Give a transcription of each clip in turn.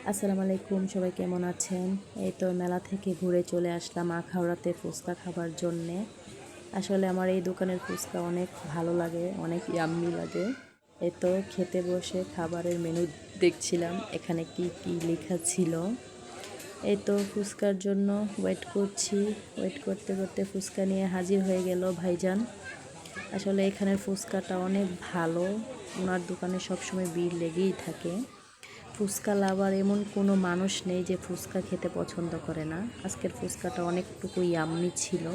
আসসালামু আলাইকুম, সবাই কেমন আছেন? এই তো মেলা থেকে ঘুরে চলে আসলাম আখাউড়াতে ফুচকা খাবার জন্যে। আসলে আমার এই দোকানের ফুচকা অনেক ভালো লাগে, অনেক ইয়াম্মি লাগে। এই তো খেতে বসে খাবারের মেনু দেখছিলাম, এখানে কি কি লেখা ছিল। এই তো ফুচকার জন্য ওয়েট করছি। ওয়েট করতে করতে ফুচকা নিয়ে হাজির হয়ে গেল ভাইজান। আসলে এখানের ফুচকাটা অনেক ভালো। ওনার দোকানে সবসময় ভিড় লেগেই থাকে। ফুচকা লাভার এমন কোনো মানুষ নেই যে ফুচকা খেতে পছন্দ করে না। আজকের ফুচকাটা অনেকটুকু ইয়াম্মি ছিল,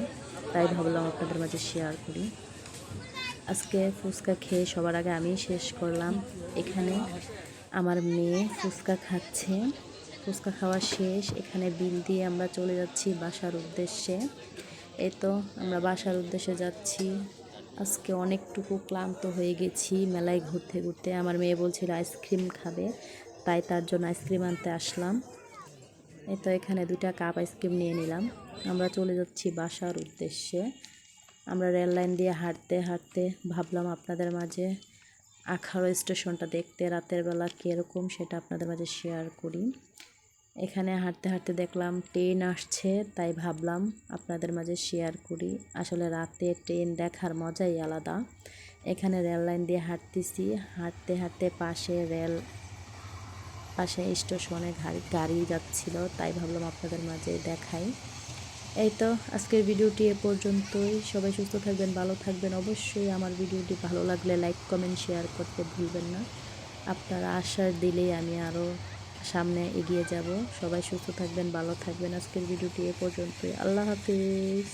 তাই ভাবলাম আপনাদের মাঝে শেয়ার করি। আজকে ফুচকা খেয়ে সবার আগে আমি শেষ করলাম। এখানে আমার মেয়ে ফুচকা খাচ্ছে। ফুচকা খাওয়া শেষ, এখানে বিল দিয়ে আমরা চলে যাচ্ছি বাসার উদ্দেশ্যে। এই তো আমরা বাসার উদ্দেশ্যে যাচ্ছি। আজকে অনেকটুকু ক্লান্ত হয়ে গেছি মেলায় ঘুরতে ঘুরতে। আমার মেয়ে বলছিল আইসক্রিম খাবে, তাই তার জন্য আইসক্রিম আনতে আসলাম। এই তো এখানে 2টা কাপ আইসক্রিম নিয়ে নিলাম। আমরা চলে যাচ্ছি বাসার উদ্দেশ্যে। আমরা রেল লাইন দিয়ে হাঁটতে হাঁটতে ভাবলাম আপনাদের মাঝে আখাউড়া স্টেশনটা দেখতে রাতের বেলা কীরকম সেটা আপনাদের মাঝে শেয়ার করি। এখানে হাঁটতে হাঁটতে দেখলাম ট্রেন আসছে, তাই ভাবলাম আপনাদের মাঝে শেয়ার করি। আসলে রাতে ট্রেন দেখার মজাই আলাদা। এখানে রেল লাইন দিয়ে হাঁটতেছি, হাঁটতে হাঁটতে পাশে স্টেশনে গাড়ি যাচ্ছিল, তাই ভাবলাম আপনাদের মাঝে দেখাই। এই তো আজকের ভিডিওটি এ পর্যন্তই। সবাই সুস্থ থাকবেন, ভালো থাকবেন। অবশ্যই আমার ভিডিওটি ভালো লাগলে লাইক কমেন্ট শেয়ার করতে ভুলবেন না। আপনারা আশ্বাস দিলেই আমি আরও সামনে এগিয়ে যাব। সবাই সুস্থ থাকবেন, ভালো থাকবেন। আজকের ভিডিওটি এ পর্যন্তই। আল্লাহ হাফিজ।